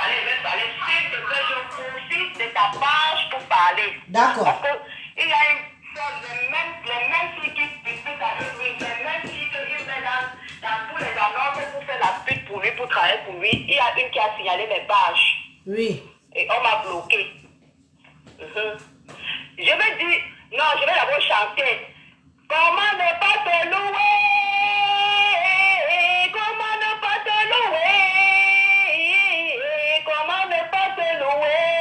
S'il te plaît, je profite de ta page pour parler. D'accord. Parce qu'il y a une sorte de les mêmes filles qui discutent avec lui, les mêmes filles qu'il met dans tous les annonces pour faire la pute pour lui, pour travailler pour lui. Il y a une qui a signalé mes pages. Oui. Et on m'a bloqué. Je vais dire, non, je vais d'abord chanter. Comment ne pas te louer? Comment ne pas te louer? Comment ne pas te louer?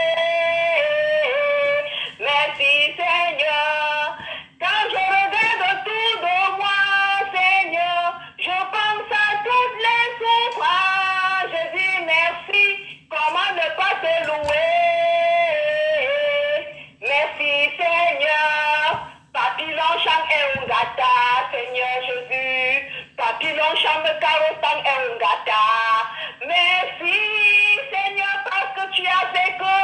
Merci Seigneur. Quand je regarde autour de moi, Seigneur, je pense à toutes les souffrances. Je dis merci. Comment ne pas te louer? Merci Seigneur. Papillon chang et ungata, Seigneur Jésus. Papillon chang me carotang et ungata. Merci Seigneur parce que tu as fait que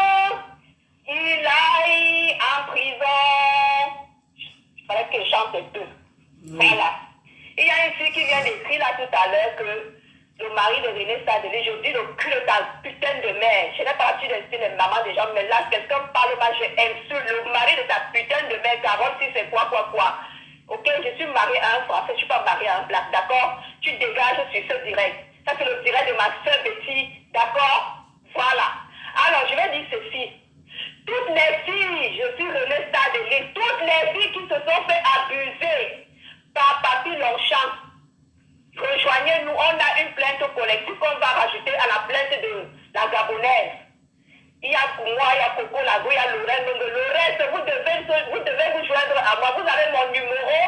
il aille en prison. Il fallait que je chante deux. Voilà. Il y a une fille qui vient d'écrire là tout à l'heure que le mari de René Sadeli, je dis le cul de ta putain de mère. Je n'ai pas l'habitude d'insulter les mamans des gens, mais là, quelqu'un parle mal, je insulte le mari de ta putain de mère, Carole, si c'est quoi. Ok, je suis mariée à un Français, je ne suis pas mariée à un Black, d'accord? Tu dégages sur ce direct. Ça, c'est le direct de ma soeur Betty, d'accord? Voilà. Alors, je vais dire ceci. Toutes les filles, je suis René Sadeli, toutes les filles qui se sont fait abuser par Papy Longchamp, rejoignez-nous, on a une plainte collective qu'on va rajouter à la plainte de la Gabonaise. Il y a moi, il y a Coco Lago, il y a Lorraine. Le reste, vous devez vous joindre à moi. Vous avez mon numéro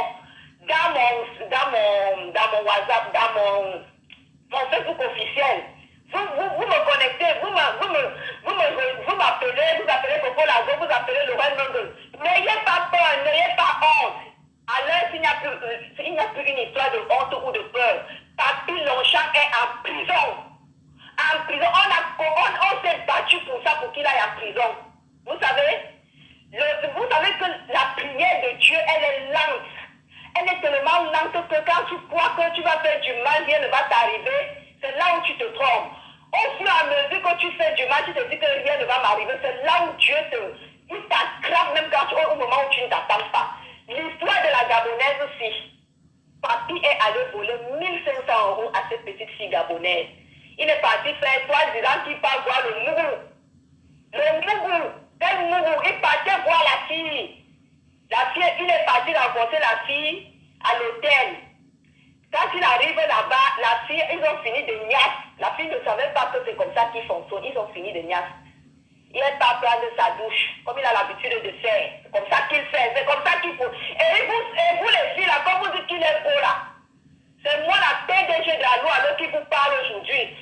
dans mon WhatsApp, dans mon Facebook officiel. Vous me connectez, vous m'appelez Coco Lago, vous appelez Lorraine. N'ayez pas peur, n'ayez pas honte. Alors, s'il n'y a plus une histoire de honte ou de peur, Papy Longchamp est en prison. En prison, on s'est battu pour ça, pour qu'il aille en prison. Vous savez que la prière de Dieu, elle est lente. Elle est tellement lente que quand tu crois que tu vas faire du mal, rien ne va t'arriver, c'est là où tu te trompes. Au fur et à mesure que tu fais du mal, tu te dis que rien ne va m'arriver. C'est là où Dieu t'attrape, même au moment où tu ne t'attends pas. L'histoire de la Gabonaise aussi. Papy est allé voler 1500 € à cette petite fille gabonaise. Il est parti faire soi-disant qu'il part voir le Mougou. Le Mougou, il partait voir la fille. Il est parti rencontrer la fille à l'hôtel. Quand il arrive là-bas, la fille, ils ont fini de niasse. La fille ne savait pas que c'est comme ça qu'ils fonctionnent. Ils ont fini de niasse. Il n'est pas prendre sa douche, comme il a l'habitude de faire. C'est comme ça qu'il fait, c'est comme ça qu'il faut. Et vous les filles, là, comme vous dites qu'il est beau, là. C'est moi la PDG de la loi qui vous parle aujourd'hui.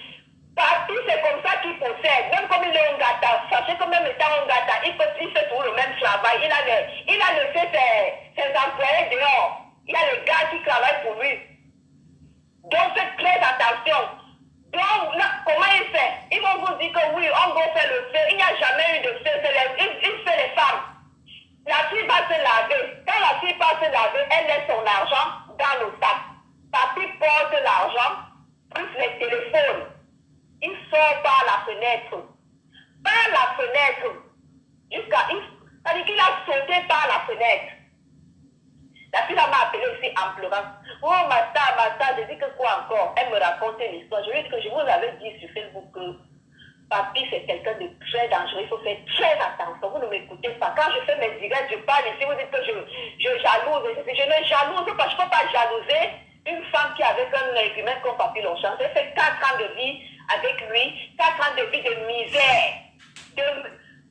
Papy, c'est comme ça qu'il possède. Même comme il est un gâteau, sachez que même étant un gâteau, il fait toujours le même travail. Il a laissé ses employés dehors. Il y a le gars qui travaille pour lui. Donc faites très attention. Donc, là, comment il fait? Ils vont vous dire que oui, on va faire le feu. Il n'y a jamais eu de feu. Il fait les femmes. La fille va se laver. Quand la fille va se laver, elle laisse son argent dans le sac. Papy porte l'argent, plus les téléphones. Il sort par la fenêtre. Par la fenêtre. C'est-à-dire qu'il a sauté par la fenêtre. La fille m'a appelé aussi en pleurant. Oh, ma star, je dis que quoi encore? Elle me raconte une histoire. Je lui dis que je vous avais dit sur Facebook que Papy, c'est quelqu'un de très dangereux. Il faut faire très attention. Vous ne m'écoutez pas. Quand je fais mes directs, je parle ici, vous dites que je jalouse. Je ne jalouse pas. Je ne peux pas jalouser une femme qui avait un humain comme Papy Longchamp. J'ai fait 4 ans de vie avec lui. 4 ans de vie de misère.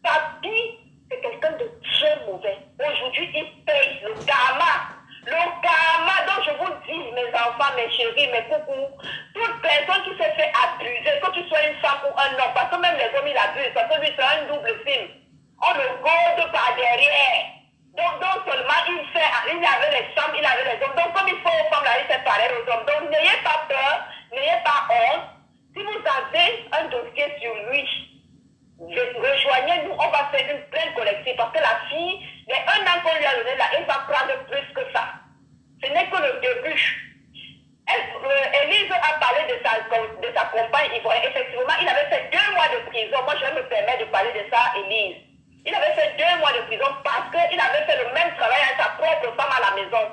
Papy, c'est quelqu'un de très mauvais. Aujourd'hui, il paye le karma. Le karma dont je vous dis, mes enfants, mes chéris, mes coucous, toute personne qui s'est fait abuser, que tu sois une femme ou un homme, parce que même les hommes, ils abusent, parce que lui, c'est un double film. On le gode par derrière. Donc seulement, il avait les femmes, il avait les hommes. Donc, comme il faut aux femmes, là, il fait pareil aux hommes. Donc, n'ayez pas peur, n'ayez pas honte. Si vous avez un dossier sur lui, rejoignez-nous, on va faire une plainte collective parce que la fille, les 1 an qu'on lui a donné là, elle va prendre plus que ça. Ce n'est que le début. Élise a parlé de sa compagne ivoirienne. Effectivement, il avait fait 2 mois de prison. prison. Moi, je vais me permettre de parler de ça, Élise. Il avait fait 2 mois de prison parce qu'il avait fait le même travail à sa propre femme à la maison.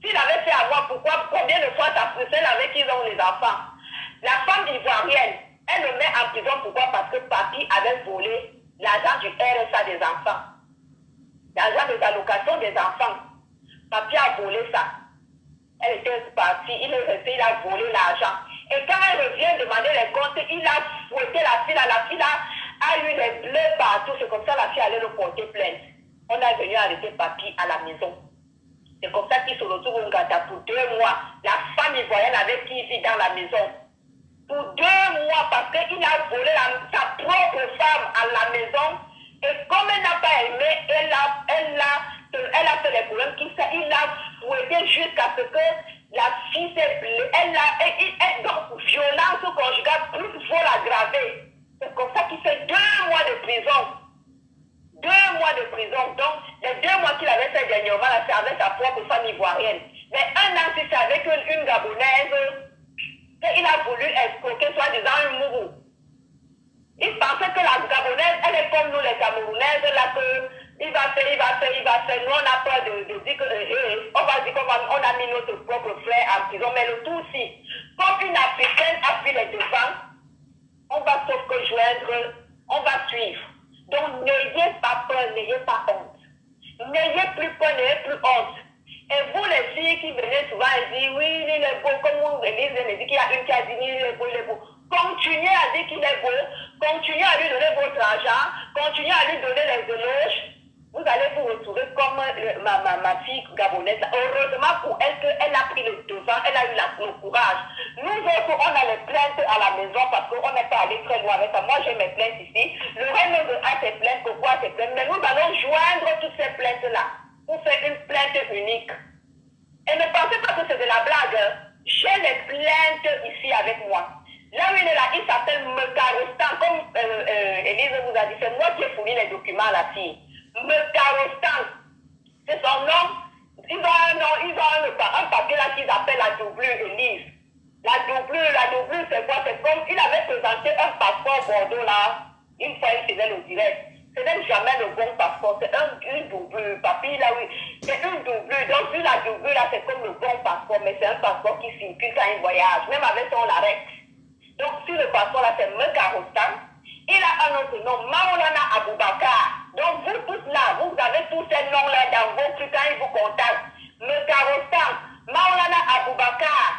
S'il avait fait à moi, combien de fois t'as pris celle avec qui ils ont les enfants? La femme ivoirienne, elle le met en prison. Pourquoi? Parce que papy avait volé l'argent du RSA des enfants. L'argent des allocations des enfants. Papy a volé ça. Elle était partie, il est resté, il a volé l'argent. Et quand elle revient demander les comptes, il a fouetté la fille a eu des bleus partout. C'est comme ça la fille allait le porter plainte. On a venu arrêter papy à la maison. C'est comme ça qu'il se retrouve au Ngata pour 2 mois. La femme ivoirienne avec qui il vit dans la maison. Pour 2 mois, parce qu'il a volé sa propre femme à la maison. Et comme elle n'a pas aimé, elle a fait les problèmes qu'il fait. Il l'a fouetté jusqu'à ce que la fille s'est blessée. Donc, violence conjugale plus vol aggravé. C'est comme ça qu'il fait 2 mois de prison. 2 mois de prison. Donc, les 2 mois qu'il avait fait dernièrement, c'est avec sa propre femme ivoirienne. Mais 1 an, c'est avec une Gabonaise qu'il a voulu escroquer, soi-disant un mourou. Il pensait que la Gabonaise, elle est comme nous les Camerounaises, là, que il va faire. Nous, on a peur de dire que, on va dire qu'on a mis notre propre frère en prison. Mais le tout aussi, comme une Africaine a pris les devants, on va sauf que joindre, on va suivre. Donc, n'ayez pas peur, n'ayez pas honte. N'ayez plus peur, n'ayez plus honte. Et vous, les filles qui venez souvent et disent, oui, il est beau, comme vous me dit qu'il y a une qui a dit, il est beau, il est beau. Continuez à dire qu'il est beau, continuez à lui donner votre argent, continuez à lui donner les éloges. Vous allez vous retrouver comme ma fille gabonaise. Heureusement pour elle qu'elle a pris le devant, elle a eu le courage. Nous autres, on a les plaintes à la maison parce qu'on n'est pas allé très loin avec ça. Moi, j'ai mes plaintes ici. Le règne a ses plaintes, pourquoi ses plaintes? Mais nous allons joindre toutes ces plaintes-là pour faire une plainte unique. Et ne pensez pas que c'est de la blague. J'ai les plaintes ici avec moi. Là où il est là, il s'appelle Mekarostan. Comme Élise vous a dit, c'est moi qui ai fourni les documents à la fille. Mekarostan, c'est son nom. Ils ont un papier là qu'ils appellent la doublure, Élise. La doublure, c'est quoi? C'est comme il avait présenté un passeport Bordeaux là. Une fois, il faisait le direct. Ce n'est jamais le bon passeport, c'est une doublure. Papy, là, oui, c'est une doublure. Donc, sur la doublure, là, c'est comme le bon passeport, mais c'est un passeport qui circule quand il voyage. Même avec ça, on l'arrête. Donc, sur le passeport, là, c'est Mekarostan. Il a un autre nom, Maolana Aboubakar. Donc, vous tous là, vous avez tous ces noms-là dans vos trucs quand ils vous contactent. Mekarostan, Maolana Aboubakar.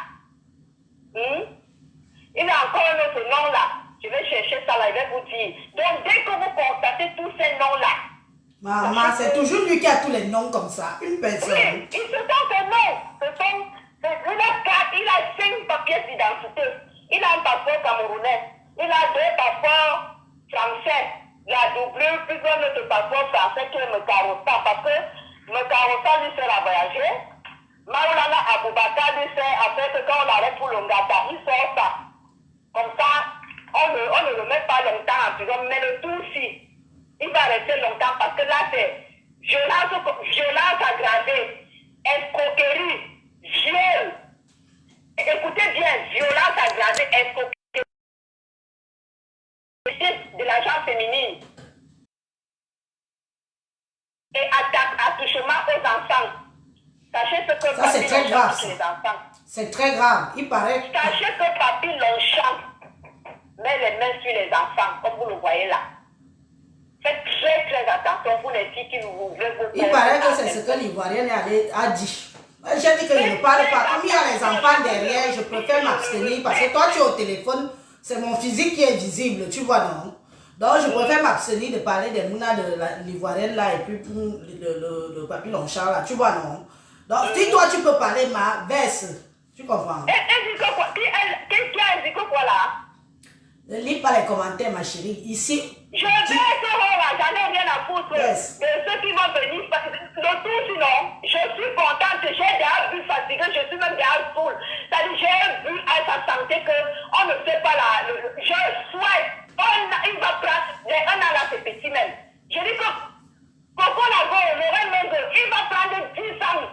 Il a encore un autre nom là. Je vais chercher ça là, je vais vous dire. Donc, dès que vous constatez tous ces noms-là. Maman, c'est toujours lui qui a tous les noms comme ça. Une personne. Oui, ce sont ces noms. Il a 5 papiers d'identité. Il a un passeport camerounais. Il a 2 passeports français. La doublure, plus un autre passeport français qui est Mekarostan. Parce que Mekarostan lui sert à voyager. Maolana Aboubakar lui sert à faire que quand on arrête pour le Ngata, il sort ça. Comme ça, on ne le met pas longtemps en prison. Mais le tout aussi, il va rester longtemps parce que là, c'est violence aggravée, escroquerie, viol. Écoutez bien, violence aggravée, escroquerie de l'argent féminine et attouchement aux enfants. Sachez ce que ça, c'est très grave. Les enfants. C'est très grave. Il paraît. Sachez que Papy Longchamp met les mains sur les enfants, comme vous le voyez là. Faites très très attention, vous les filles qui vous ouvrez vos Il paraît que c'est ce que l'Ivoirienne a dit. J'ai dit que je ne parle pas. Comme il y a les enfants derrière, je préfère m'abstenir parce que toi tu es au téléphone, c'est mon physique qui est visible, tu vois non? Donc je préfère m'abstenir de parler des mounas de l'Ivoirienne là et puis le papy Longchamp là, tu vois non? Donc si toi tu peux parler ma verse, tu comprends? Elle dit que quoi? Qu'est-ce qu'il y a? Elle dit que quoi là? Ne lis pas les commentaires ma chérie. Ici. Je vais être là, j'en ai rien à foutre de ceux qui vont venir. Le tout sinon, je suis contente, j'ai déjà vu fatigué, je suis même déjà saoul. C'est-à-dire, j'ai vu à sa santé qu'on ne fait pas je souhaite, il va prendre, un an là c'est petit même. Je dis que Coco Lago, le Mengo, il va prendre 10 ans.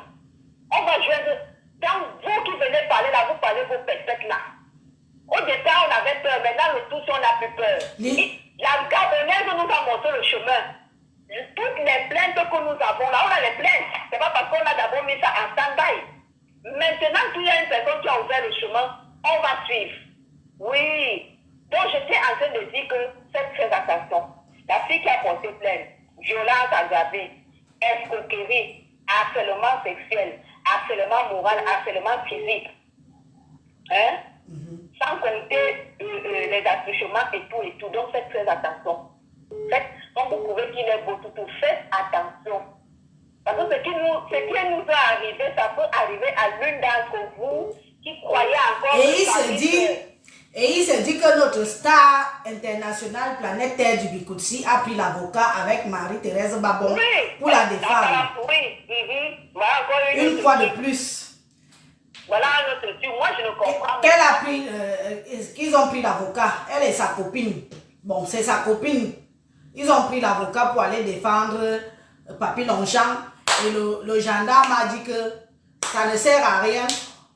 On va jouer. Donc vous qui venez parler là, vous parlez vos pépettes là. Au départ, on avait peur, maintenant le tout, on n'a plus peur. La Gabonaise nous a montré le chemin. Toutes les plaintes que nous avons là, on a les plaintes. C'est pas parce qu'on a d'abord mis ça en stand-by. Maintenant qu'il y a une personne qui a ouvert le chemin, on va suivre. Oui. Donc j'étais en train de dire que faites très attention. La fille qui a porté plainte, violence aggravée, escroquerie, harcèlement sexuel, harcèlement moral, harcèlement physique. Hein? Sans compter les attouchements et tout. Donc faites très attention. Faites, quand vous trouvez qu'il est beau, tout, faites attention. Parce que ce qui nous est arrivé, ça peut arriver à l'une d'entre vous qui croyait encore... Et il se dit que notre star internationale Planète Terre du Bikoutsi a pris l'avocat avec Marie-Thérèse Babon pour la défendre. Voilà, une fois de plus. Voilà un autre truc. Moi, je ne comprends pas. Qu'elle a pris, qu'ils ont pris l'avocat. Elle et sa copine. Bon, c'est sa copine. Ils ont pris l'avocat pour aller défendre Papy Longchamp. Et le gendarme a dit que ça ne sert à rien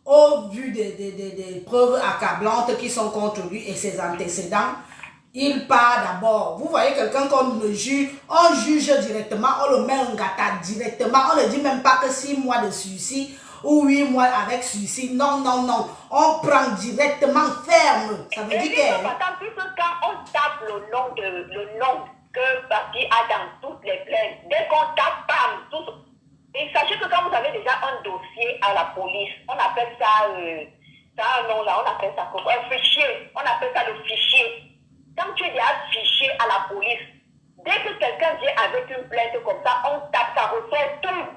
au vu des preuves accablantes qui sont contre lui et ses antécédents. Il part d'abord. Vous voyez quelqu'un qu'on le juge, on juge directement, on le met en gata directement. On ne dit même pas que 6 mois de suicide ou 8 mois avec suicide. Non, non, non. On prend directement ferme. Ça veut dire que... Parce que quand on tape le nom que Papy a dans toutes les plaintes, dès qu'on tape, bam, tout. Et sachez que quand vous avez déjà un dossier à la police, on appelle ça, un nom là, on appelle ça un fichier. On appelle ça le fichier. Quand tu es déjà fiché à la police, dès que quelqu'un vient avec une plainte comme ça, on tape, ça ressort tout.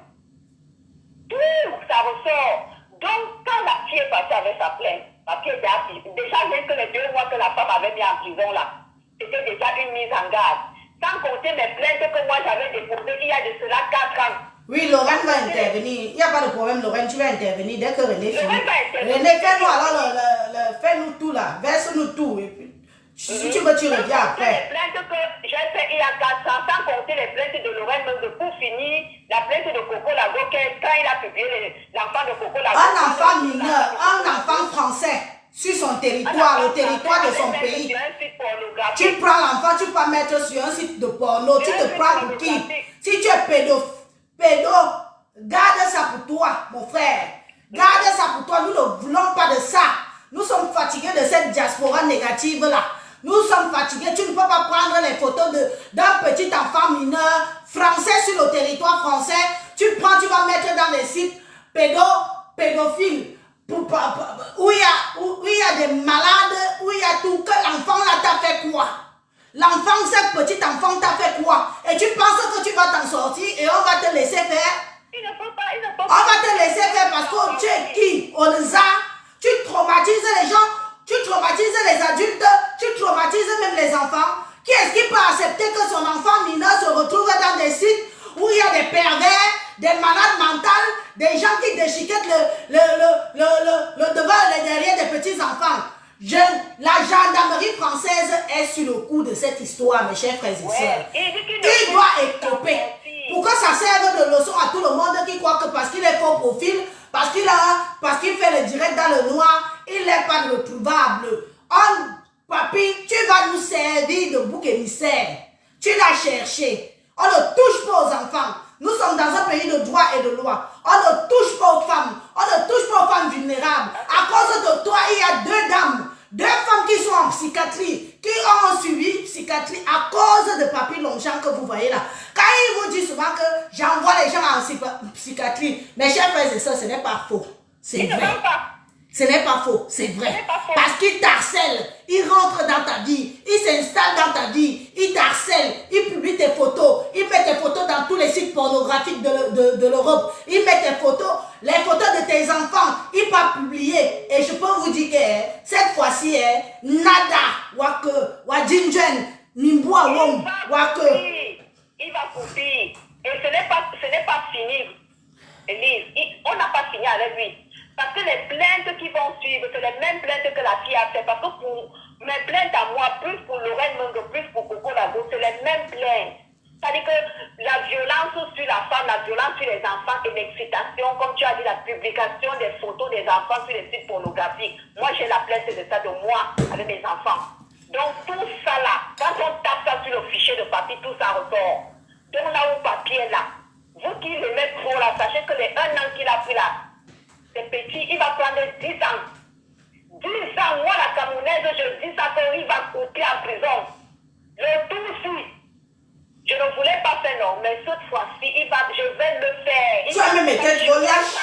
Tout, ça ressort. Donc, quand la fille est partie avec sa plainte, la fille est déjà rien que les 2 mois que la femme avait mis en prison là, c'était déjà une mise en garde. Sans compter mes plaintes que moi j'avais déposées il y a de cela 4 ans. Oui, Lorraine va intervenir. Il n'y a pas de problème, Lorraine, tu vas intervenir dès que René finit. René, fais-nous alors, fais-nous tout là, verse-nous tout. Et puis, si tu veux, tu reviens après. Les plaintes que j'ai fait il y a 4 ans, sans compter les plaintes de Lorraine, même pour finir, la plainte de Coco Lago, quand il a publié l'enfant de Coco Lago. Un enfant mineur, un enfant français sur son territoire, le territoire de son pays. Tu prends l'enfant, tu peux mettre sur un site de porno, tu te prends pour qui? Si tu es pédophile. Garde ça pour toi, mon frère. Garde ça pour toi. Nous ne voulons pas de ça. Nous sommes fatigués de cette diaspora négative-là. Nous sommes fatigués. Tu ne peux pas prendre les photos d'un petit enfant mineur français sur le territoire français. Tu prends, tu vas mettre dans les sites pédophiles. Où il y a des malades, où il y a tout. Que l'enfant là t'a fait quoi? L'enfant, ce petit enfant t'a fait quoi? Et tu penses que tu vas t'en sortir et on va te laisser faire? Il ne faut pas. On va te laisser faire parce que tu es qui? Tu traumatises les gens, tu traumatises les adultes, tu traumatises même les enfants. Qui est-ce qui peut accepter que son enfant mineur se retrouve dans des sites où il y a des pervers, des malades mentales, des gens qui déchiquettent le devant et le derrière des petits enfants? La gendarmerie française est sur le coup de cette histoire, mes chers frères et sœurs. Tu dois écoper. Pour que ça serve de leçon à tout le monde qui croit que parce qu'il est faux profil, parce qu'il fait le direct dans le noir, il n'est pas retrouvable. Papy, tu vas nous servir de bouc émissaire. Tu l'as cherché. On ne touche pas aux enfants. Nous sommes dans un pays de droit et de loi. On ne touche pas aux femmes. On ne touche pas aux femmes vulnérables. À cause de toi, il y a 2 dames. 2 femmes qui sont en psychiatrie, qui ont suivi psychiatrie à cause de Papy Longchamp que vous voyez là. Quand il vous dit souvent que j'envoie les gens en psychiatrie, mes chers frères et sœurs, ce n'est pas faux. C'est vrai. Ce n'est pas faux, c'est vrai. Parce qu'il t'harcèle, il rentre dans ta vie, il s'installe dans ta vie, il t'harcèle, il publie tes photos, il met tes photos dans tous les sites pornographiques de l'Europe, il met tes photos, les photos de tes enfants, il va publier. Et je peux vous dire que cette fois-ci, nada, wake, wajinjen, nimboa wom, wake. Il va copier. Et ce n'est pas fini, Elise. On n'a pas fini avec lui. Parce que les plaintes qui vont suivre, c'est les mêmes plaintes que la fille a fait. Parce que pour mes plaintes à moi, plus pour Lorraine Mungo, plus pour Coco Lago, c'est les mêmes plaintes. C'est-à-dire que la violence sur la femme, la violence sur les enfants et l'excitation, comme tu as dit, la publication des photos des enfants sur les sites pornographiques. Moi, j'ai la plainte de ça de moi avec mes enfants. Donc, tout ça là, quand on tape d'accord, il va couper en prison. Le tout-ci, je ne voulais pas faire non, mais cette fois-ci, je vais le faire. Tu as même été trop lâche.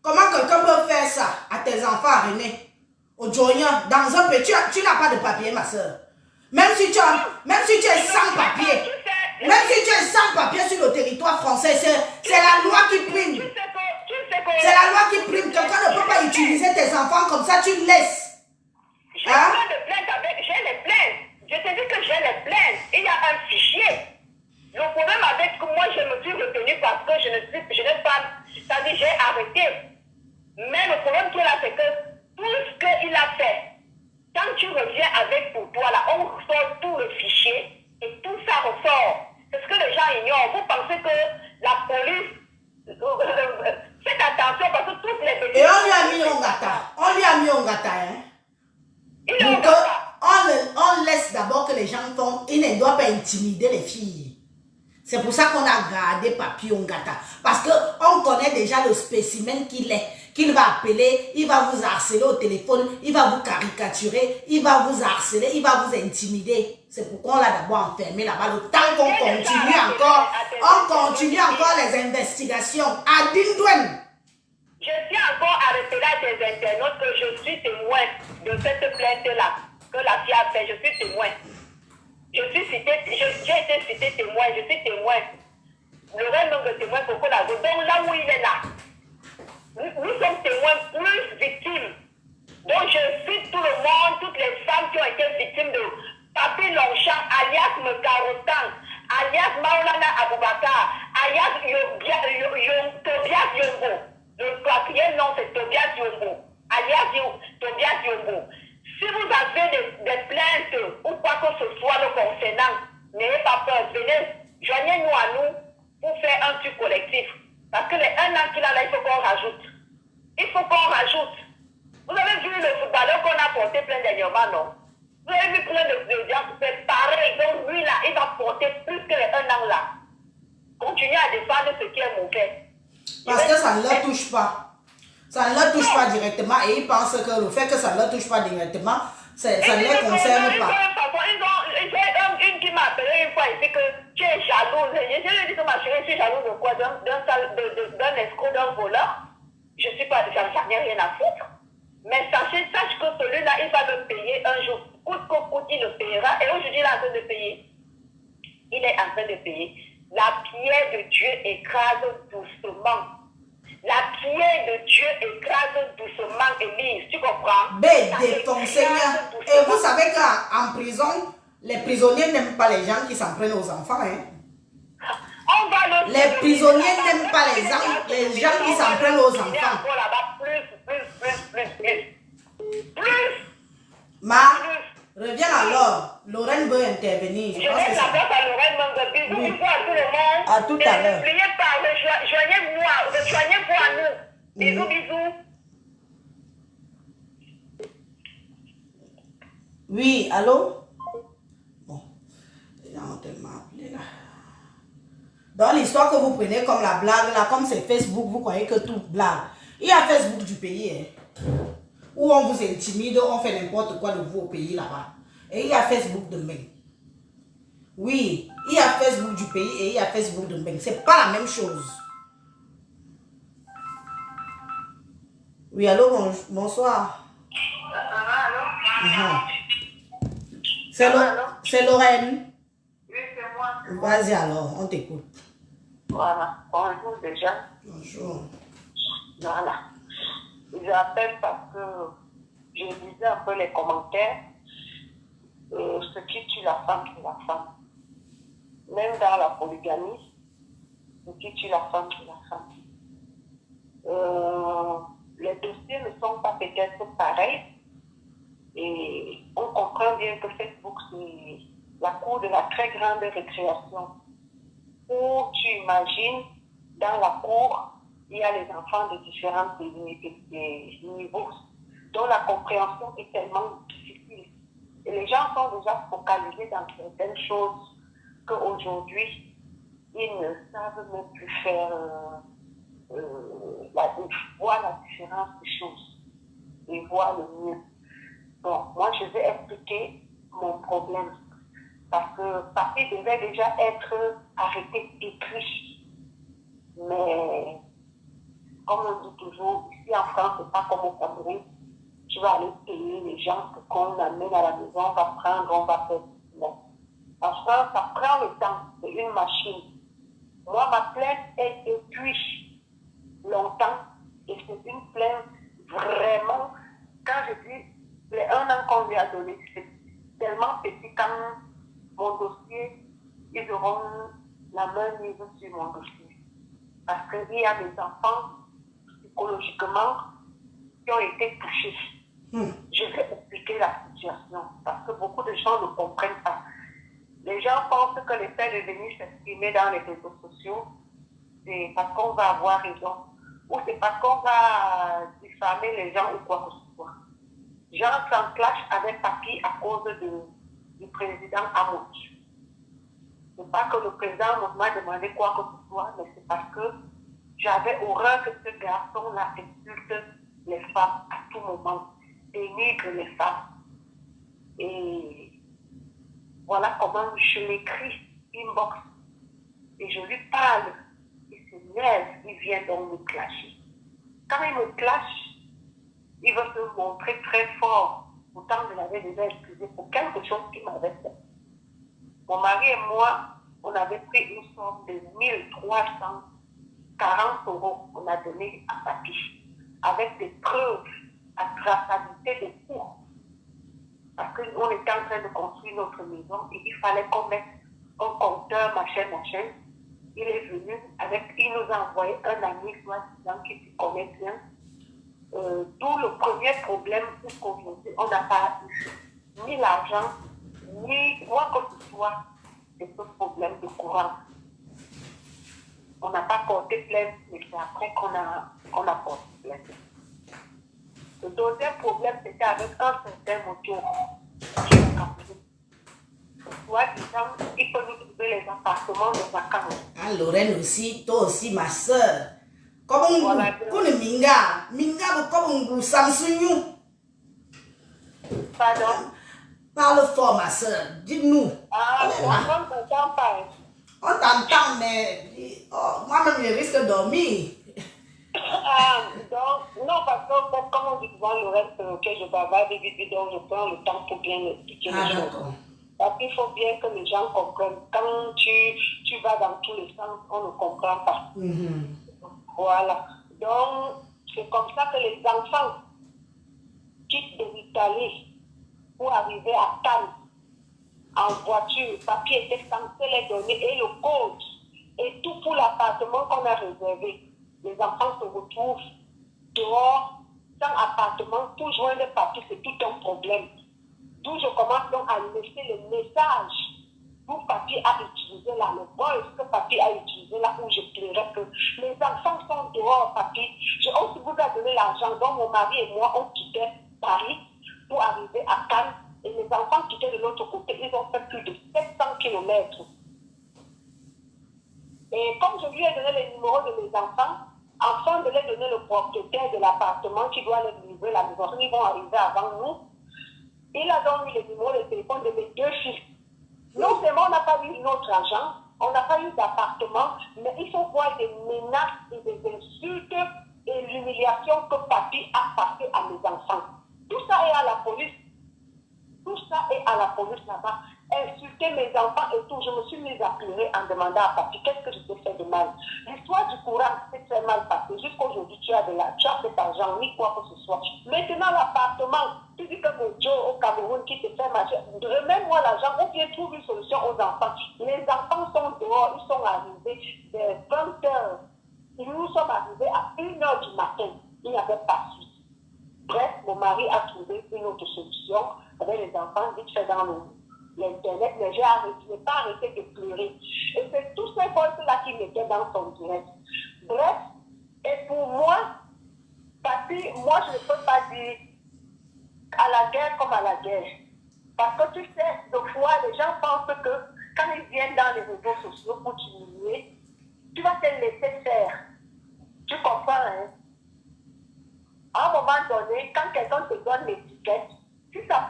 Comment quelqu'un peut faire ça à tes enfants, René? Au Joyen, dans un pays, tu n'as pas de papier, ma soeur. Même si tu es sans papier, même si tu es sans papier sur le territoire français, c'est la loi qui prime. C'est la loi qui prime. Quelqu'un ne peut pas utiliser tes enfants comme ça, tu laisses. J'ai plein de plaintes j'ai les plaintes. Je te dis que j'ai les plaintes. Il y a un fichier. Le problème avec moi, je me suis retenue parce que je n'ai pas, c'est-à-dire j'ai arrêté. Mais le problème qui est là, c'est que tout ce qu'il a fait, quand tu reviens avec pour toi, là, on sort tout le fichier et tout ça ressort. C'est ce que les gens ignorent. Vous pensez que la police, faites attention parce que toutes les bêtises... Et on lui a mis un gata. On lui a mis un gata, hein. Donc, on laisse d'abord que les gens font. Ils ne doivent pas intimider les filles. C'est pour ça qu'on a gardé Papy Ongata. Parce qu'on connaît déjà le spécimen qu'il est. Qu'il va appeler, il va vous harceler au téléphone, il va vous caricaturer, il va vous harceler, il va vous intimider. C'est pourquoi on l'a d'abord enfermé là-bas. Le temps qu'on continue encore les investigations. À Dindouane. Je suis encore arrêtée là des internautes que je suis témoin de cette plainte-là que la fille a fait. Je suis témoin. J'ai été cité témoin, je suis témoin. Le reste de témoin pour qu'on la voit. Donc là où il est là, nous sommes témoins plus victimes. Donc je cite tout le monde, toutes les femmes qui ont été victimes de Papy Longchamp, alias Mekarotan, alias Maulana Aboubakar, alias Tobias Yombo. Le quatrième nom c'est Tobias Yombo, alias Tobias Yombo. Si vous avez des plaintes ou quoi que ce soit le concernant, n'ayez pas peur, venez, joignez-nous à nous pour faire un truc collectif. Parce que les 1 an qu'il a là, il faut qu'on rajoute. Il faut qu'on rajoute. Vous avez vu le footballeur qu'on a porté plein dernièrement, non? Vous avez vu plein de gens, c'est pareil. Donc lui là, il va porter plus que les 1 an là. Continuez à défendre ce qui est mauvais. Parce que ça ne leur touche pas. Ça ne leur touche pas directement et ils pensent que le fait que ça ne leur touche pas directement, ça ne les concerne pas. Une qui m'a appelé une fois ici que tu es jalouse. Je lui ai dit que ma chérie, je suis jalouse de quoi? D'un escroc, d'un voleur. Je ne suis pas, j'en ai rien à foutre. Mais sache que celui-là, il va le payer un jour. Coûte que coûte, il le payera. Et aujourd'hui, il est en train de payer. Il est en train de payer. La pierre de Dieu écrase doucement. La pierre de Dieu écrase doucement, Élise. Tu comprends? Bête ton Seigneur. Et vous savez qu'en prison, les prisonniers n'aiment pas les gens qui s'en prennent aux enfants. Hein? Les prisonniers n'aiment pas les gens qui s'en prennent aux enfants. Plus. Reviens alors. Lorraine veut intervenir. Je laisse la place à Lorraine. Bisous à tout le monde. À tout à l'heure. N'oubliez pas, joignez-vous à nous. Bisous. Oui, allô? Bon. Ils ont tellement appelé là. Dans l'histoire que vous prenez comme la blague là, comme c'est Facebook, vous croyez que tout blague. Il y a Facebook du pays, hein, où on vous intimide, on fait n'importe quoi de vous au pays là-bas. Et il y a Facebook de Mbeng. Oui, il y a Facebook du pays et il y a Facebook de Mbeng. C'est pas la même chose. Oui, allô, bonsoir. C'est Lorraine. Oui, c'est moi. Vas-y alors, on t'écoute. Voilà, bonjour déjà. Bonjour. Voilà. J'appelle parce que je lisais un peu les commentaires. Ce qui tue la femme, c'est la femme. Même dans la polygamie, ce qui tue la femme, c'est la femme. Les dossiers ne sont pas peut-être pareils. Et on comprend bien que Facebook, c'est la cour de la très grande récréation. Où tu imagines, dans la cour, il y a les enfants de différents niveaux, dont la compréhension est tellement difficile. Et les gens sont déjà focalisés dans certaines choses qu'aujourd'hui, ils ne savent même plus faire, voir la différence des choses et voir le mieux. Bon, moi, je vais expliquer mon problème. Parce que papi devait déjà être arrêté et pris. Mais, comme on dit toujours, ici en France, c'est pas comme au Cameroun. Tu vas aller payer les gens pour qu'on amène à la maison, on va prendre, on va faire. Non. En France, ça prend le temps. C'est une machine. Moi, ma plainte est depuis longtemps. Et c'est une plainte vraiment, quand je dis les 1 an qu'on lui a donné, c'est tellement petit quand mon dossier, ils auront la main mise sur mon dossier. Parce qu'il y a des enfants psychologiquement qui ont été touchés. Je vais expliquer la situation parce que beaucoup de gens ne comprennent pas. Les gens pensent que le fait de venir s'exprimer dans les réseaux sociaux, c'est parce qu'on va avoir raison ou c'est parce qu'on va diffamer les gens ou quoi que ce soit. J'entre en clash avec Papi à cause du président Amos. Ce n'est pas que le président m'a demandé quoi que ce soit, mais c'est parce que j'avais horreur que ce garçon-là insulte les femmes à tout moment, dénigre les femmes. Et voilà comment je l'écris, inbox. Et je lui parle. Il s'énerve, il vient donc me clasher. Quand il me clash, il veut se montrer très fort. Pourtant, je l'avais déjà excusé pour quelque chose qu'il m'avait fait. Mon mari et moi, on avait pris une somme de 1340 €. On a donné à Papi, avec des preuves à traçabilité des coûts. Parce qu'on était en train de construire notre maison et il fallait qu'on mette un compteur, machin. Il est venu il nous a envoyé un ami, soi-disant, qui s'y connaît bien. D'où le premier problème pour qu'aujourd'hui, on n'a pas eu ni l'argent, ni quoi que ce soit de ce problème de courant. On n'a pas porté plainte, mais c'est après qu'on a porté plainte. Le deuxième problème, c'était avec un certain moteur. Soi-disant, il peut nous trouver les appartements de vacances. Ah, Lorraine aussi, toi aussi, ma soeur. Comme on dit, Minga, comme on dit, Samsung. Pardon? Parle fort, ma soeur, dis-nous. Ah, on t'entend pas. On t'entend, mais moi-même, je risque de dormir. Donc, non, parce que comme on dit souvent, le reste que je bavarde, donc je prends le temps pour bien expliquer les choses. Parce qu'il faut bien que les gens comprennent. Quand tu vas dans tous les sens, on ne comprend pas. Voilà. Donc, c'est comme ça que les enfants quittent de l'Italie pour arriver à Cannes en voiture. Papi était censé les donner et le code et tout pour l'appartement qu'on a réservé. Les enfants se retrouvent dehors, sans appartement, pour joindre Papi, c'est tout un problème. D'où je commence donc à laisser le message où Papi a utilisé là, le voice que Papi a utilisé là, où je pleurais que les enfants sont dehors, Papi. On vous a donné l'argent, donc mon mari et moi, on quittait Paris pour arriver à Cannes. Et les enfants quittaient de l'autre côté, ils ont fait plus de 700 km. Et comme je lui ai donné les numéros de mes enfants, afin de les donner le propriétaire de l'appartement qui doit les livrer la maison, ils vont arriver avant nous. Il a donc eu les numéros de téléphone de mes 2 fils. Non seulement on n'a pas eu notre argent, on n'a pas eu d'appartement, mais il faut voir des menaces et des insultes et l'humiliation que Papi a passé à mes enfants. Tout ça est à la police. Tout ça est à la police là-bas. Insulter mes enfants et tout. Je me suis mise à pleurer en demandant à Papi qu'est-ce que je t'ai fait de mal. L'histoire du courant s'est très mal passée. Jusqu'aujourd'hui, tu as cet argent, ni quoi que ce soit. Maintenant, l'appartement, tu dis que mon Joe au Cameroun qui te fait marcher, remets-moi l'argent ou bien trouve une solution aux enfants. Les enfants sont dehors, ils sont arrivés vers 20 h. Nous sommes arrivés à 1 h du matin. Il n'y avait pas de suite. Bref, mon mari a trouvé une autre solution avec les enfants vite fait dans l'internet, mais je n'ai pas arrêté de pleurer. Et c'est tous ces voix-là qui m'étaient dans son direct. Bref, et pour moi, Papi, moi je ne peux pas dire à la guerre comme à la guerre. Parce que tu sais, de fois, les gens pensent que quand ils viennent dans les réseaux sociaux pour t'humilier, tu vas te laisser faire. Tu comprends, hein? À un moment donné, quand quelqu'un te donne l'étiquette, si ça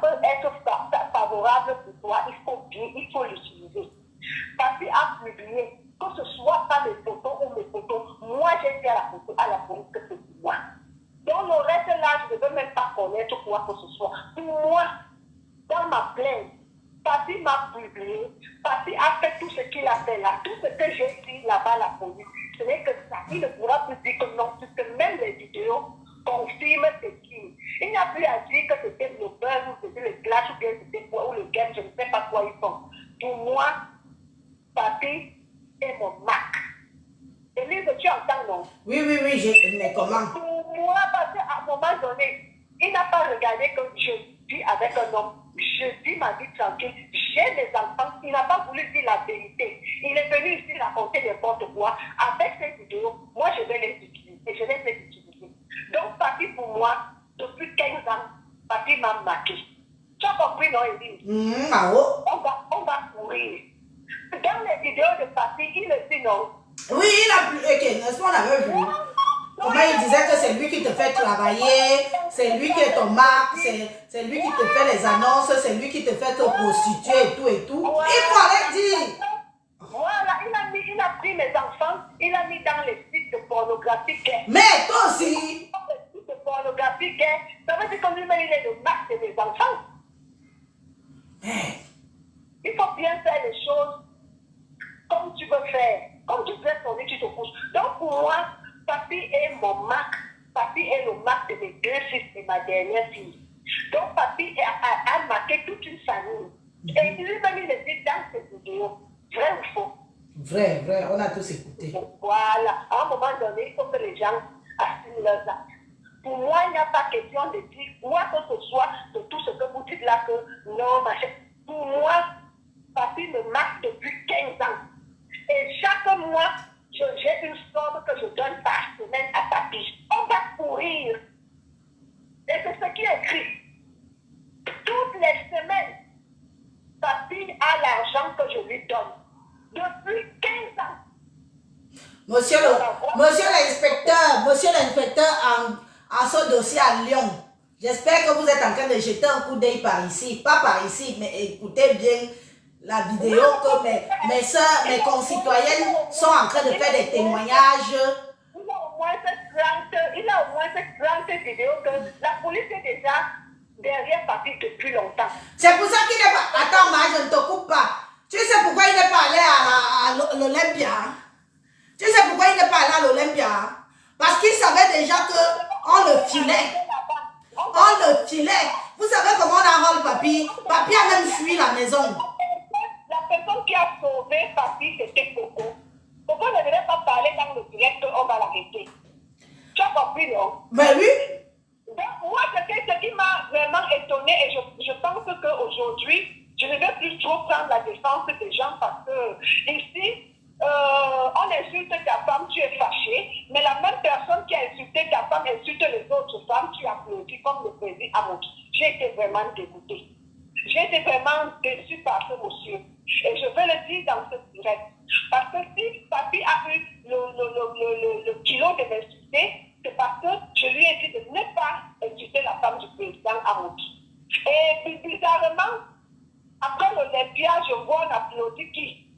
Papi m'a publié, Papi a fait tout ce qu'il a fait là, tout ce que j'ai dit là-bas, la police. Ce n'est que ça. Il ne pourra plus dire que non, puisque même les vidéos confirment c'est qui. Il n'y a plus à dire que c'était le buzz, ou c'était le clash, ou bien c'était quoi, ou le game, je ne sais pas quoi ils font. Pour moi, Papi est mon Mac. Élise, tu entends, non? Oui, mais comment? Pour moi, parce qu'à un moment donné, il n'a pas regardé que je vis avec un homme. Je vis ma vie tranquille. J'ai des enfants. Il n'a pas voulu dire la vérité. Il est venu ici raconter n'importe quoi. Avec ces vidéos, moi, je vais les utiliser. Et je vais les utiliser. Donc, Papi, pour moi, depuis 15 ans, Papi m'a marqué. Tu as compris, non, Élise? On va courir. Dans les vidéos de Papi, il le dit non. Oui, il a plus. Ok, n'est-ce pas, on avait vu. Comment il disait que c'est lui qui te fait travailler, c'est lui qui est ton marque, c'est lui qui te fait les annonces, c'est lui qui te fait te prostituer et tout et tout. Il fallait dire. Voilà, il a pris mes enfants, il a mis dans les sites de pornographie gay. Mais toi aussi. Dans les sites de pornographie gay, ça veut dire que lui-même, il est le marque de mes enfants. Il faut bien faire les choses comme tu veux faire. Comme tu fais ton tu te couches. Donc pour moi, Papi est mon marque. Papi est le marque de mes 2 fils et ma dernière fille. Donc Papi a marqué toute une famille. Et lui-même, il le dit dans ses vidéos. Vrai ou faux? Vrai, on a tous écouté. Voilà. À un moment donné, il faut que les gens assument leurs actes. Pour moi, il n'y a pas question de dire, moi que ce soit, de tout ce que vous dites là, que non, machin. Pour moi, Papi me marque depuis 15 ans. Et chaque mois, j'ai une somme que je donne par semaine à Papi. On va courir. Et c'est ce qui est écrit. Toutes les semaines, Papi a l'argent que je lui donne. Depuis 15 ans. Monsieur l'inspecteur en ce dossier à Lyon, j'espère que vous êtes en train de jeter un coup d'œil par ici. Pas par ici, mais écoutez bien la vidéo que mes soeurs, mes concitoyennes sont en train de faire des témoignages. Il a au moins ces 30 vidéos que la police est déjà derrière Papi depuis longtemps. C'est pour ça qu'il n'est pas... Attends, je ne te coupe pas. Tu sais pourquoi il n'est pas allé à l'Olympia? Tu sais pourquoi il n'est pas allé à l'Olympia? Parce qu'il savait déjà qu'on le filait. On le filait. Vous savez comment on a Papi? Papi a même fui la maison. La personne qui a sauvé Papi, c'était Coco. Coco ne devait pas parler dans le direct, on va l'arrêter. Tu as compris, non? Mais oui. Donc, moi, ce qui m'a vraiment étonné, et je pense qu'aujourd'hui, je ne vais plus trop prendre la défense des gens parce que ici, on insulte ta femme, tu es fâché, mais la même personne qui a insulté ta femme insulte les autres femmes, tu applaudis comme le président a montré. J'ai été vraiment dégoûtée. J'ai été vraiment déçue par ce monsieur. Et je vais le dire dans ce direct. Parce que si Papi a eu le kilo de m'insulter, c'est parce que je lui ai dit de ne pas insulter la femme du président Amout. Et puis bizarrement, après l'Olympia, je vois on applaudit qui?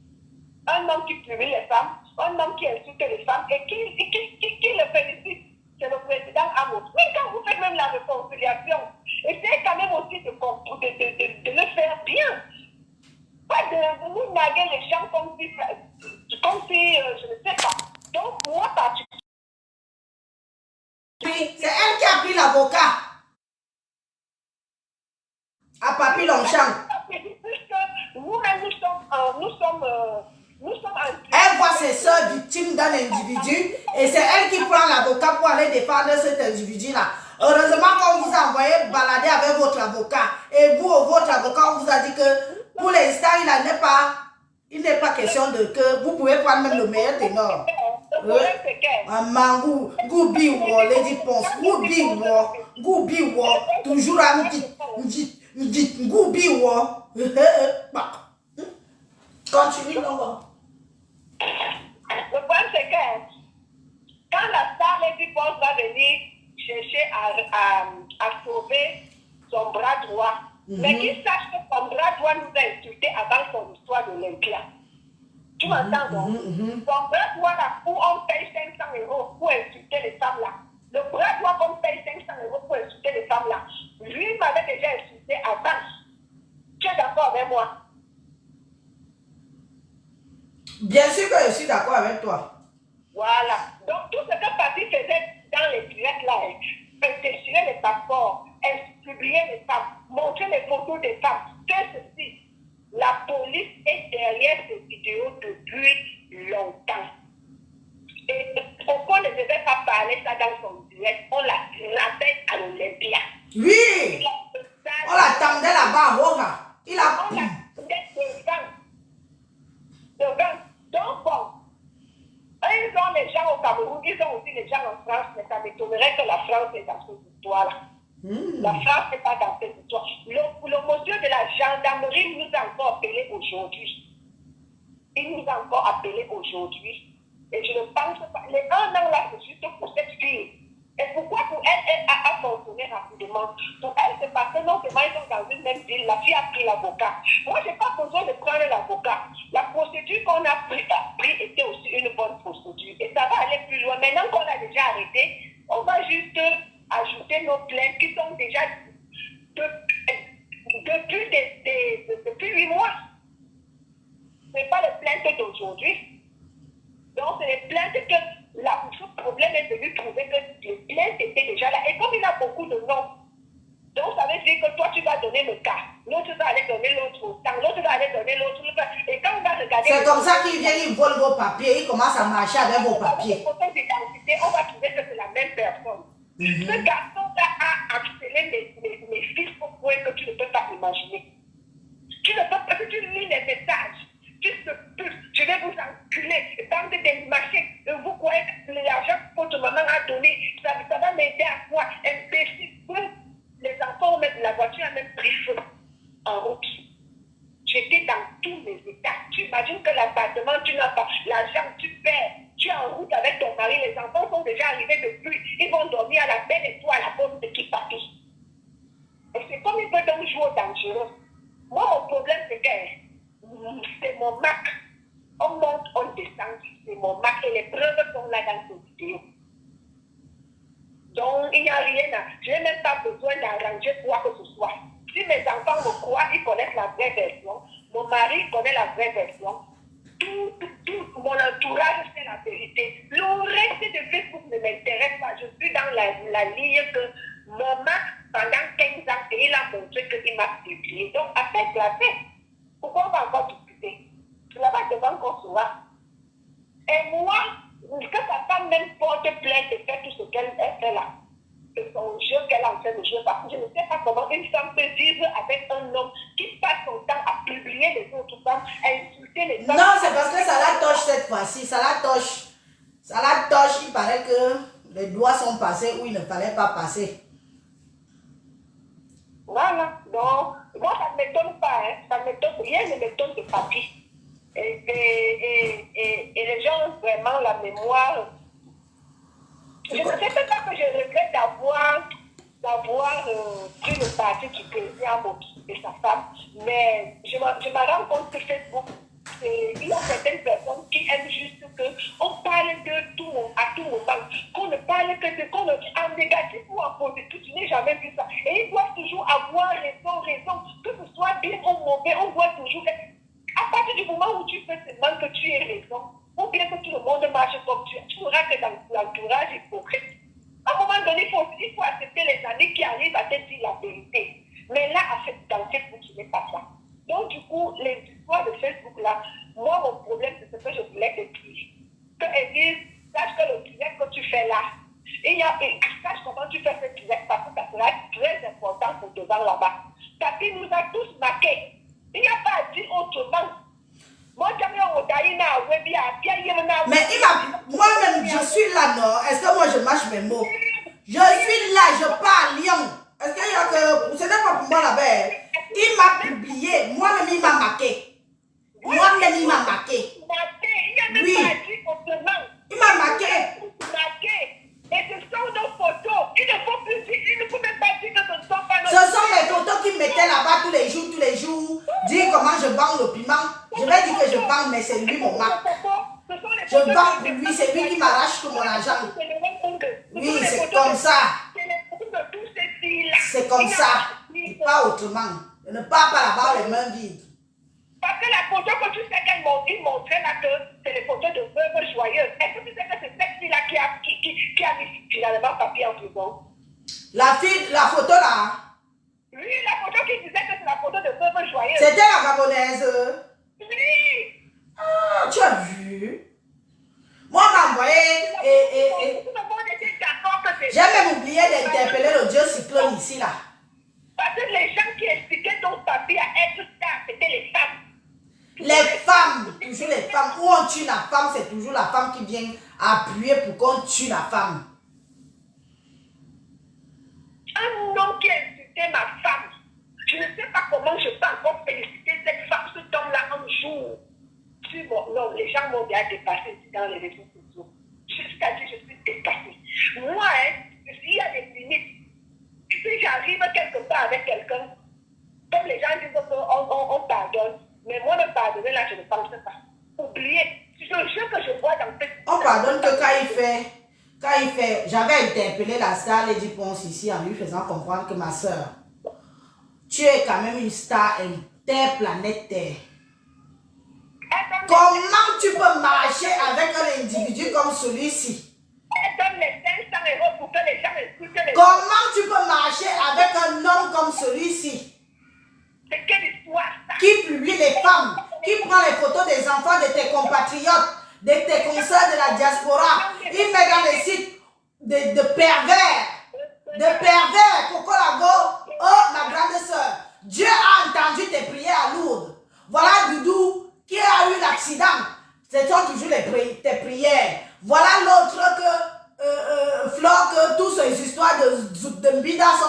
Un homme qui punit les femmes, un homme qui insulte les femmes et qui le félicite. C'est le président Amout. Mais quand vous faites même la réconciliation, essayez quand même aussi de le faire bien. Pas de vous naguer les gens comme si je ne sais pas. Donc, moi, c'est elle qui a pris l'avocat à Papi Longchamp. Nous sommes elle voit ses soeurs victimes d'un individu et c'est elle qui prend l'avocat pour aller défendre cet individu-là. Heureusement qu'on vous a envoyé balader avec votre avocat. Et vous, votre avocat, on vous a dit que pour l'instant, il n'est pas question de que vous pouvez prendre même le meilleur ténor. Mangou, Goubi Wo, Lady Ponce, Goubi Wo, toujours à me Goubi Wo. Continue, non? Le problème, c'est que quand la star Lady Ponce va venir chercher à sauver son bras droit, mais qu'il sache que son bras droit nous a insultés avant son histoire d'Olympia. Tu m'entends, non? Son bras droit là, où on paye 500 € pour insulter les femmes là. Le bras droit qu'on paye 500 € pour insulter les femmes là. Lui m'avait déjà insulté avant. Tu es d'accord avec moi? Bien sûr que je suis d'accord avec toi. Voilà. Donc, tout ce que Papi faisait dans les directs là, déchirer les passeports, publier les femmes, montrer les photos des femmes, faire ceci. La police est derrière ces vidéos depuis longtemps. Et pourquoi ne devait pas parler ça dans son direct? On l'a rappelé à l'Olympia. Oui! On l'attendait là-bas, Roha. Il a... On l'attendait devant. Donc bon, ils ont les gens au Cameroun, ils ont aussi les gens en France, mais ça m'étonnerait que la France est dans cette histoire-là. La France n'est pas dans cette histoire. Le monsieur de la gendarmerie nous a encore appelé aujourd'hui. Il nous a encore appelé aujourd'hui. Et je ne pense pas. Les 1 an là, c'est juste pour cette fille. Et pourquoi pour elle, elle a fonctionné rapidement? Pour elle, c'est parce que non seulement ils sont dans une même ville, la fille a pris l'avocat. Moi, je n'ai pas besoin de prendre l'avocat. La procédure qu'on a pris était aussi une bonne procédure. Et ça va aller plus loin. Maintenant qu'on a déjà arrêté, on va juste ajouter nos plaintes qui sont déjà depuis 8 mois. Ce n'est pas les plaintes d'aujourd'hui. Donc, c'est les plaintes que le problème est de lui prouver que les plaintes étaient déjà là. Et comme il a beaucoup de noms, donc ça veut dire que toi, tu vas donner le cas. L'autre va aller donner l'autre autant. L'autre va aller donner l'autre. Et quand on va regarder... C'est comme ça qu'il vient, il vole vos papiers, il commence à marcher avec vos papiers. On va trouver que c'est la même personne. Ce garçon-là a harcelé mes fils au point que tu ne peux pas imaginer. Tu ne peux pas, tu lis les messages. Je vais vous enculer, bande de machins. Vous croyez que l'argent que votre maman a donné, ça va m'aider à quoi? Imbécile. Les enfants mettent la voiture, a même pris feu en route. J'étais dans tous les états. Tu imagines que l'appartement, tu n'as pas. L'argent, tu perds. Tu es en route avec ton mari. Les enfants sont déjà arrivés depuis. Ils vont dormir à la belle étoile à la bonne petite papy. Et c'est comme ils peuvent donc jouer dangereux. Moi, mon problème, c'est que c'est mon Mac. On monte, on descend. C'est mon Mac. Et les preuves sont là dans cette vidéo. Donc, il n'y a rien à... Je n'ai même pas besoin d'arranger quoi que ce soit. Si mes enfants me croient, ils connaissent la vraie version. Mon mari connaît la vraie version. Tout mon entourage sait la vérité. Le reste de Facebook ne m'intéresse pas. Je suis dans la ligne que mon Mac, pendant 15 ans, et il a montré qu'il m'a publié. Donc, affaire classée. Pourquoi on va encore discuter? Là-bas, devant qu'on soit. Et moi, que sa femme même porte plainte et fait tout ce qu'elle fait là. C'est son jeu qu'elle est en train de jouer. Parce que je ne sais pas comment une femme peut vivre avec un homme qui passe son temps à publier les autres femmes, à insulter les femmes. Non, c'est parce que ça la touche cette fois-ci. Ça la touche. Ça la touche. Il paraît que les doigts sont passés où il ne fallait pas passer. Voilà. Donc, moi, ça ne m'étonne pas. Hein. Ça m'étonne. Rien ne m'étonne de Papi. Et les gens ont vraiment la mémoire. Je ne sais pas que je regrette d'avoir pris le parti du président Moki et sa femme, mais je me rends compte que Facebook, il y a certaines personnes qui aiment juste qu'on parle de tout à tout moment, qu'on ne parle que de, en négatif ou en positif. Je n'ai jamais vu ça. Et ils doivent toujours avoir raison, que ce soit bien ou mauvais, on doit toujours être. À partir du moment où tu fais seulement que tu aies raison, ou bien que tout le monde marche comme tu verras que dans l'entourage hypocrite. À un moment donné, il faut accepter les années qui arrivent à te dire la vérité. Mais là, dans Facebook, ce n'est pas ça. Donc, du coup, les histoires de Facebook, là, moi, mon problème, c'est ce que je voulais te dire. Qu'elles disent, sache que le direct que tu fais là, sache comment tu fais ce direct, parce que ça sera très important pour devant là-bas. Parce qu'il nous a tous marqués. Il n'y a pas à dire autrement. Mais moi-même, je suis là, non? Est-ce que moi, je mâche mes mots? Je suis là, je parle Lyon. Est-ce qu'il y a que... Ce n'est pas pour moi là-bas. Il m'a publié. Moi-même, il m'a marqué. Moi-même, il m'a marqué. Oui. Il m'a marqué. Et ce sont nos photos. Il ne faut même pas dire que ce ne sont pas nos photos. Ce sont mes photos qu'il mettait là-bas tous les jours. Dire comment je vends le piment. Je vais dire que je vends, mais c'est lui mon marque. Je vends pour lui, c'est lui qui m'arrache tout mon argent. Oui, c'est comme ça. C'est comme ça. Pas autrement. Je Ne pars pas là-bas les mains vides. Parce que la photo que tu sais qu'elle montrait là que c'est les photos de veuves joyeuses. Est-ce que tu sais que c'est cette fille-là qui a mis finalement papier en prison? La fille, la photo là. Oui, la photo qui disait que c'est la photo de veuves joyeuses. C'était la gabonaise. Oui. Ah, tu as vu? Moi, on m'a envoyé Tout le monde était d'accord que c'est... j'ai même oublié d'interpeller le dieu cyclone ici là. Parce que les gens qui expliquaient ton papier à être ça, c'était les femmes. Les femmes, toujours les femmes. Où on tue la femme, c'est toujours la femme qui vient appuyer pour qu'on tue la femme. Un homme qui a insulté ma femme, je ne sais pas comment je peux encore féliciter cette femme, cet homme-là, un jour. Non, les gens m'ont déjà dépassé dans les réseaux sociaux. Jusqu'à dire je suis dépassée. Moi, s'il y a des limites, si j'arrive quelque part avec quelqu'un, comme les gens disent qu'on pardonne, mais moi, me pardonner là, je ne pense pas. Oubliez, c'est le jeu que je vois dans cette... On pardonne que quand il fait, j'avais interpellé la star Lady Ponce ici en lui faisant comprendre que ma soeur, tu es quand même une star interplanète Terre. Comment tu peux marcher avec un individu comme celui-ci? Elle donne les 500 € pour que les gens écoutent les... Comment tu peux marcher avec un homme comme celui-ci? C'est quelle histoire ça? Qui publie les femmes, qui prend les photos des enfants de tes compatriotes, de tes consoeurs de la diaspora, il met dans les sites de pervers, Coco Lago, oh ma grande soeur, Dieu a entendu tes prières à Lourdes. Voilà Doudou qui a eu l'accident, ce sont toujours tes prières. Voilà l'autre que, Flore, que toutes ces histoires de Mbida sont